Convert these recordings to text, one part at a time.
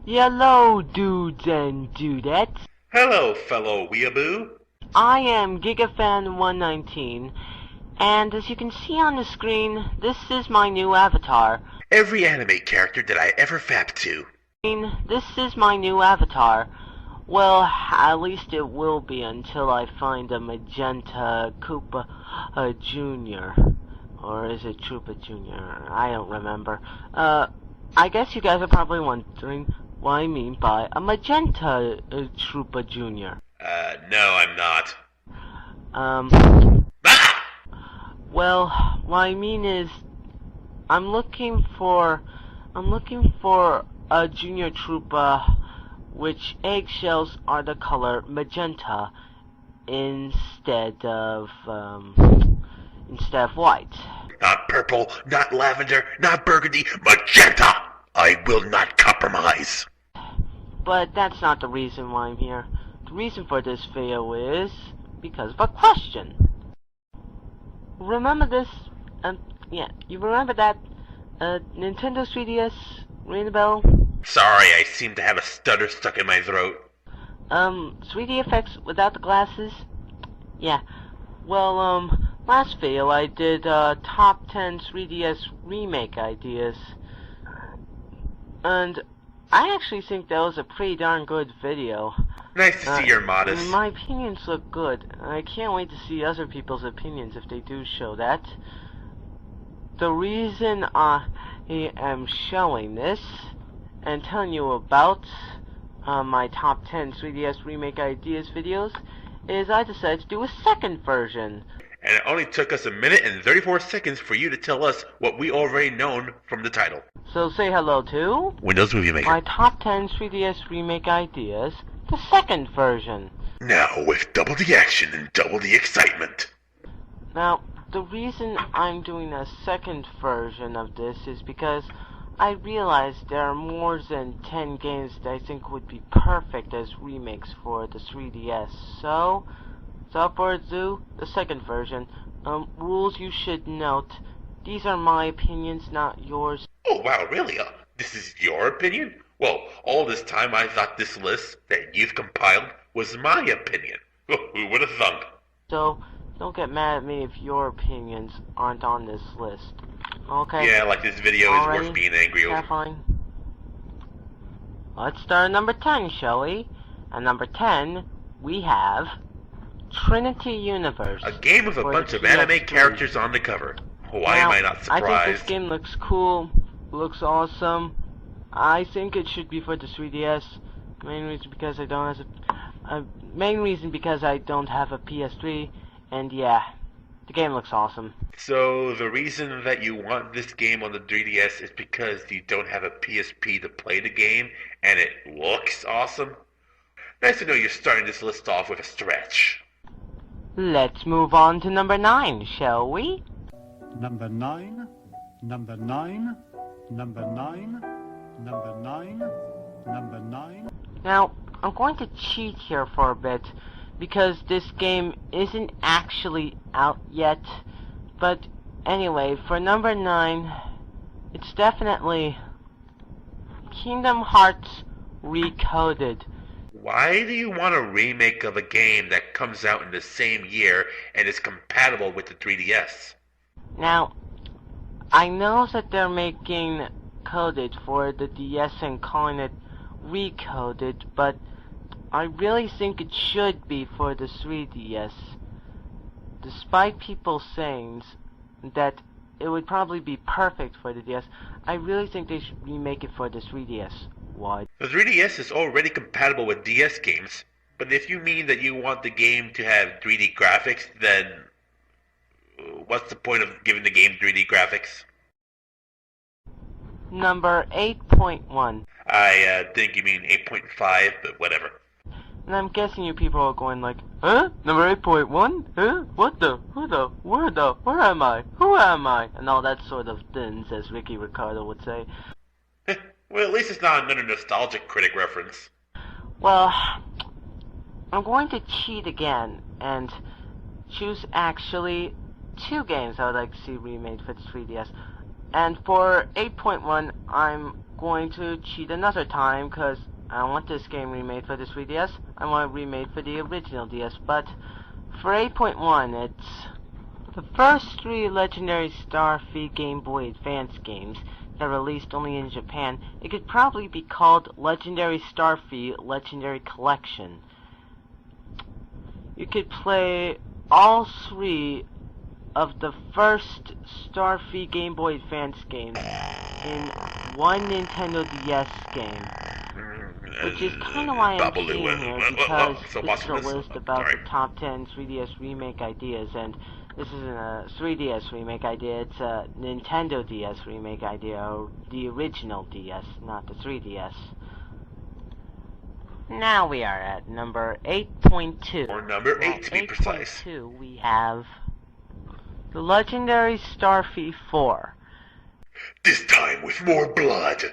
Hello, dudes and dudettes. Hello, fellow weeaboo. I am GigaFan119, and as you can see on the screen, this is my new avatar. Every anime character that I ever fapped to. This is my new avatar. Well, at least it will be until I find a Magenta Koopa Jr. Or is it Troopa Jr.? I don't remember. I guess you guys are probably wondering what I mean by a Magenta Troopa Jr. No, I'm not. Ah! Well, what I mean is, I'm looking for a Junior Troopa which eggshells are the color magenta instead of white. Not purple, not lavender, not burgundy, magenta! I will not compromise. But that's not the reason why I'm here. The reason for this video is because of a question. Remember this? Yeah, you remember that Nintendo 3DS? Ring the bell? Sorry, I seem to have a stutter stuck in my throat. 3D effects without the glasses? Yeah. Well, last video I did top 10 3DS remake ideas. And I actually think that was a pretty darn good video. Nice to see you're modest. My opinions look good. I can't wait to see other people's opinions if they do show that. The reason I am showing this and telling you about my top 10 3DS remake ideas videos is I decided to do a second version. And it only took us 1 minute and 34 seconds for you to tell us what we already known from the title. So say hello to Windows Movie Maker. My top 10 3DS remake ideas, the second version. Now with double the action and double the excitement. Now, the reason I'm doing a second version of this is because I realized there are more than 10 games that I think would be perfect as remakes for the 3DS. So, without further ado, the second version. Rules you should note. These are my opinions, not yours. Oh wow, really? This is your opinion? Well, all this time I thought this list that you've compiled was my opinion. Who would have thunk? So, don't get mad at me if your opinions aren't on this list. Okay? Yeah, like this video is worth being angry over. Yeah, fine. Let's start at number 10, shall we? At number 10, we have Trinity Universe. A game with a bunch of anime characters on the cover. Why am I not surprised? I think this game looks cool, looks awesome. I think it should be for the 3DS. Main reason because I don't have a PS3, and yeah, the game looks awesome. So the reason that you want this game on the 3DS is because you don't have a PSP to play the game, and it looks awesome? Nice to know you're starting this list off with a stretch. Let's move on to number 9, shall we? Number 9, number 9, number 9, number 9, number 9. Now, I'm going to cheat here for a bit, because this game isn't actually out yet. But anyway, for number 9, it's definitely Kingdom Hearts Recoded. Why do you want a remake of a game that comes out in the same year and is compatible with the 3DS? Now, I know that they're making Coded for the DS and calling it Recoded, but I really think it should be for the 3DS. Despite people saying that it would probably be perfect for the DS, I really think they should remake it for the 3DS. Why? The 3DS is already compatible with DS games, but if you mean that you want the game to have 3D graphics, then what's the point of giving the game 3D graphics? Number 8.1. I think you mean 8.5, but whatever. And I'm guessing you people are going like, huh? Number 8.1? Huh? What the? Who the? Where the? Where am I? Who am I? And all that sort of things, as Ricky Ricardo would say. Well, at least it's not another nostalgic critic reference. Well, I'm going to cheat again and choose actually 2 games I would like to see remade for the 3DS. And for 8.1, I'm going to cheat another time because I don't want this game remade for the 3DS. I want it remade for the original DS. But for 8.1, it's the first 3 Legendary Starfy Game Boy Advance games that are released only in Japan. It could probably be called Legendary Starfy Legendary Collection. You could play all 3 of the first Starfy Game Boy Advance games in one Nintendo DS game. Which is kind of why I'm cheating here, because this is a list about the top 10 3DS remake ideas, and this isn't a 3DS remake idea, it's a Nintendo DS remake idea, or the original DS, not the 3DS. Now we are at number 8.2. Or number 8 to be precise. 8.2 we have the Legendary Starfy 4. This time with more blood.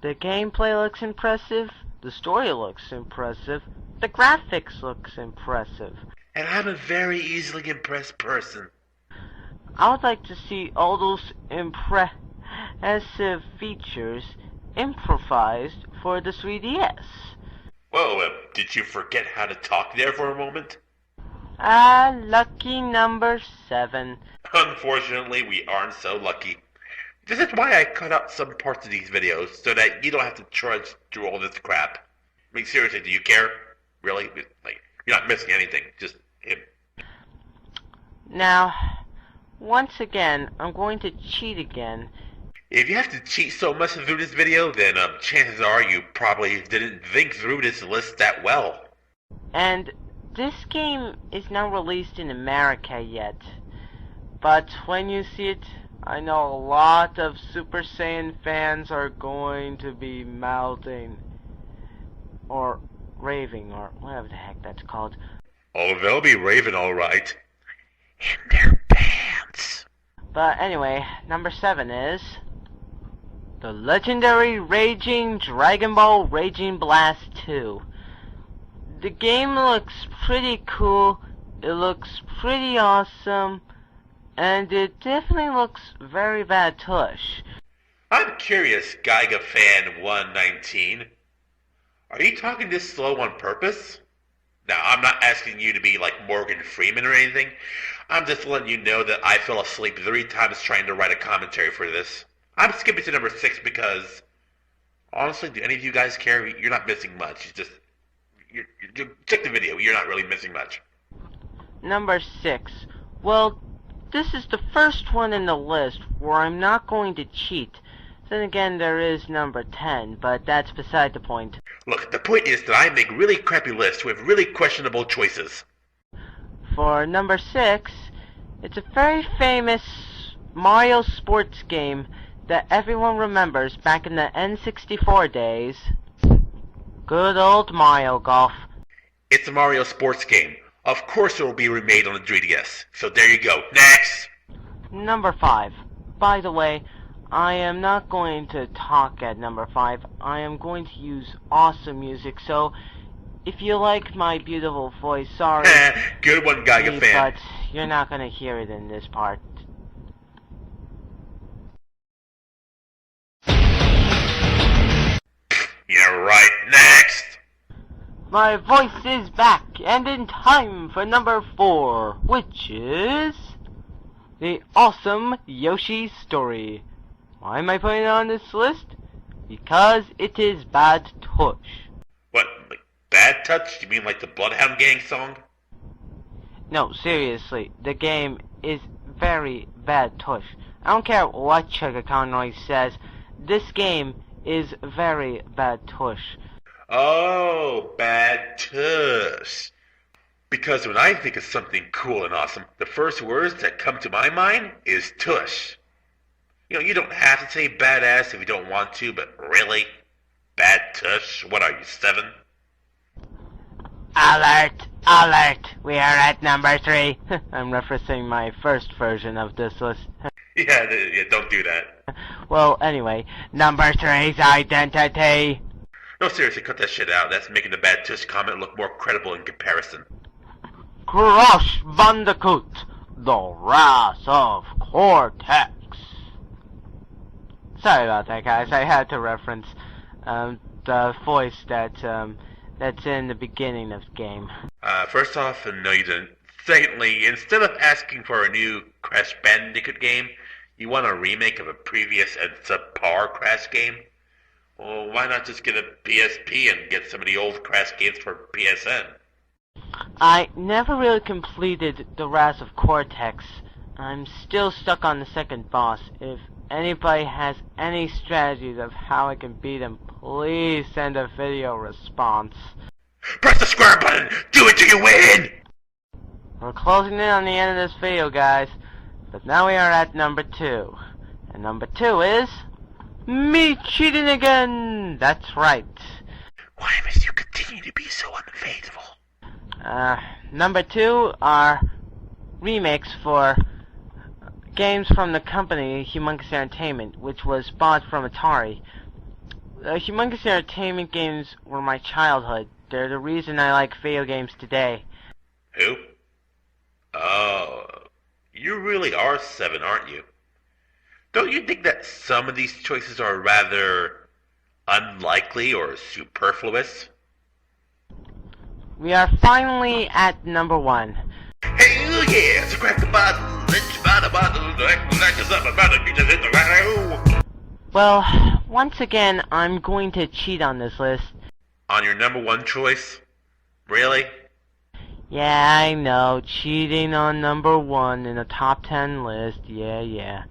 The gameplay looks impressive, the story looks impressive, the graphics looks impressive. And I'm a very easily impressed person. I would like to see all those impressive features improvised for the 3DS. Whoa, did you forget how to talk there for a moment? Lucky number 7. Unfortunately, we aren't so lucky. This is why I cut out some parts of these videos, so that you don't have to trudge through all this crap. I mean, seriously, do you care? Really? Like, you're not missing anything, just him. Now, once again, I'm going to cheat again. If you have to cheat so much through this video, then chances are you probably didn't think through this list that well. And this game is not released in America yet. But when you see it, I know a lot of Super Saiyan fans are going to be mouthing, or raving, or whatever the heck that's called. Oh, they'll be raving alright. In their pants. But anyway, number 7 is the Legendary Raging Dragon Ball Raging Blast 2. The game looks pretty cool, it looks pretty awesome, and it definitely looks very bad tush. I'm curious, Geiga Fan 119. Are you talking this slow on purpose? Now, I'm not asking you to be like Morgan Freeman or anything. I'm just letting you know that I fell asleep 3 times trying to write a commentary for this. I'm skipping to number 6 because, honestly, do any of you guys care? You're not missing much. It's just, you check the video. You're not really missing much. Number 6. Well, this is the first one in the list where I'm not going to cheat. Then again, there is number 10, but that's beside the point. Look, the point is that I make really crappy lists with really questionable choices. For number 6, it's a very famous Mario sports game that everyone remembers back in the N64 days. Good old Mario Golf. It's a Mario sports game. Of course it will be remade on the 3DS. So there you go. Next! Number 5. By the way, I am not going to talk at number 5. I am going to use awesome music, so if you like my beautiful voice, sorry. Good one, Geiga Fan. But you're not going to hear it in this part. Yeah, right. Next! My voice is back, and in time for number 4, which is the awesome Yoshi story. Why am I putting it on this list? Because it is bad tush. What, like Bad Touch? You mean like the Bloodhound Gang song? No, seriously, the game is very bad tush. I don't care what Sugar Conroy says, this game is very bad tush. Oh, Bad Tush. Because when I think of something cool and awesome, the first words that come to my mind is tush. You know, you don't have to say badass if you don't want to, but really? Bad tush? What are you, 7? Alert! Alert! We are at number 3. I'm referencing my first version of this list. Yeah, don't do that. Well, anyway, number 3's identity. No, seriously, cut that shit out. That's making the Bad Tush comment look more credible in comparison. Crash Bandicoot, the Wrath of Cortex. Sorry about that, guys. I had to reference the voice that's in the beginning of the game. First off, no you didn't. Secondly, instead of asking for a new Crash Bandicoot game, you want a remake of a previous and subpar Crash game? Well, why not just get a PSP and get some of the old Crash games for PSN? I never really completed the Wrath of Cortex. I'm still stuck on the second boss. If anybody has any strategies of how I can beat him, please send a video response. Press the square button! Do it till you win! We're closing in on the end of this video, guys. But now we are at number 2. And number 2 is... me cheating again! That's right. Why must you continue to be so unfaithful? Number 2 are remakes for games from the company Humongous Entertainment, which was bought from Atari. Humongous Entertainment games were my childhood. They're the reason I like video games today. Who? Oh, you really are 7, aren't you? Don't you think that some of these choices are rather unlikely or superfluous? We are finally at number 1. Hey, yeah, so crack the bottle, let's buy the bottle, like us up about it, just hit the right. Well, once again, I'm going to cheat on this list. On your number 1 choice? Really? Yeah, I know, cheating on number 1 in a top 10 list, yeah.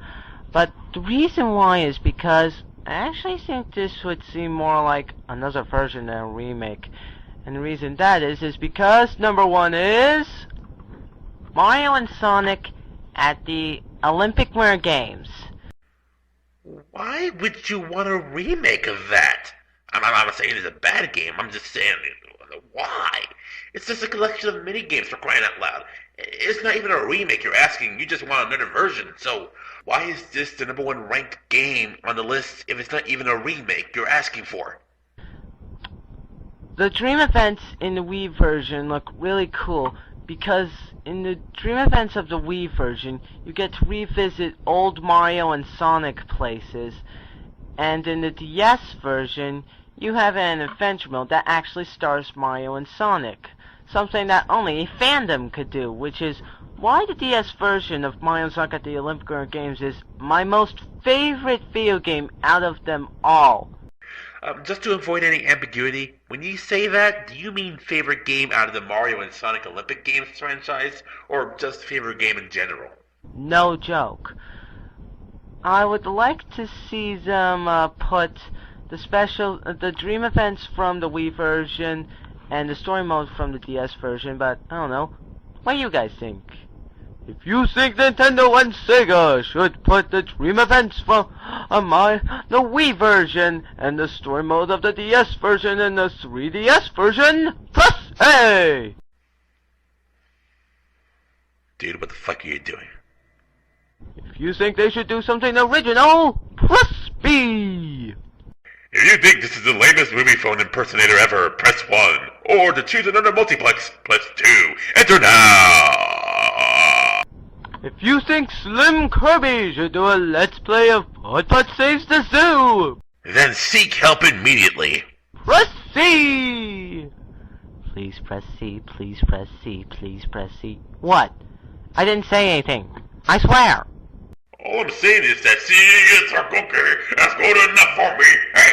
But the reason why is because I actually think this would seem more like another version than a remake. And the reason that is because number 1 is... Mario and Sonic at the Olympic Winter Games. Why would you want a remake of that? I'm not saying it's a bad game, I'm just saying, why? It's just a collection of mini-games for crying out loud. It's not even a remake you're asking, you just want another version. So, why is this the number 1 ranked game on the list if it's not even a remake you're asking for? The dream events in the Wii version look really cool because in the dream events of the Wii version, you get to revisit old Mario and Sonic places, and in the DS version, you have an adventure mode that actually stars Mario and Sonic, something that only a fandom could do, which is why the DS version of Mario and Sonic at the Olympic Winter Games is my most favorite video game out of them all. Just to avoid any ambiguity, when you say that, do you mean favorite game out of the Mario and Sonic Olympic Games franchise, or just favorite game in general? No joke. I would like to see them put the dream events from the Wii version and the story mode from the DS version, but I don't know. What do you guys think? If you think Nintendo and Sega should put the dream events from the Wii version and the story mode of the DS version and the 3DS version, press A! Dude, what the fuck are you doing? If you think they should do something original, press B! If you think this is the lamest movie phone impersonator ever, press 1. Or to choose another multiplex, press 2. Enter now! If you think Slim Kirby should do a Let's Play of Putt Saves the Zoo, then seek help immediately. Press C! Please press C, please press C, please press C. What? I didn't say anything. I swear. All I'm saying is that C is our cookie. That's good enough for me. Hey!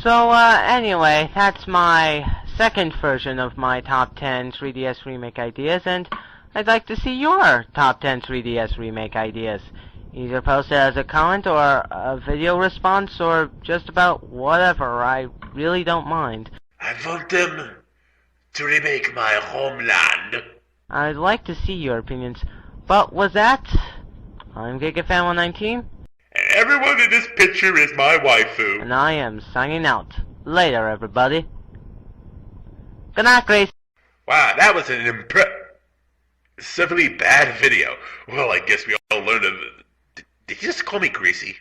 So, anyway, that's my second version of my top 10 3DS remake ideas, and I'd like to see your top 10 3DS remake ideas. Either post it as a comment or a video response or just about whatever. I really don't mind. I want them to remake my homeland. I'd like to see your opinions. But with that, I'm GigaFan119. Everyone in this picture is my waifu. And I am signing out. Later, everybody. Good night, Grace. Wow, that was an impressively bad video. Well, I guess we all learned of... Did you just call me Greasy?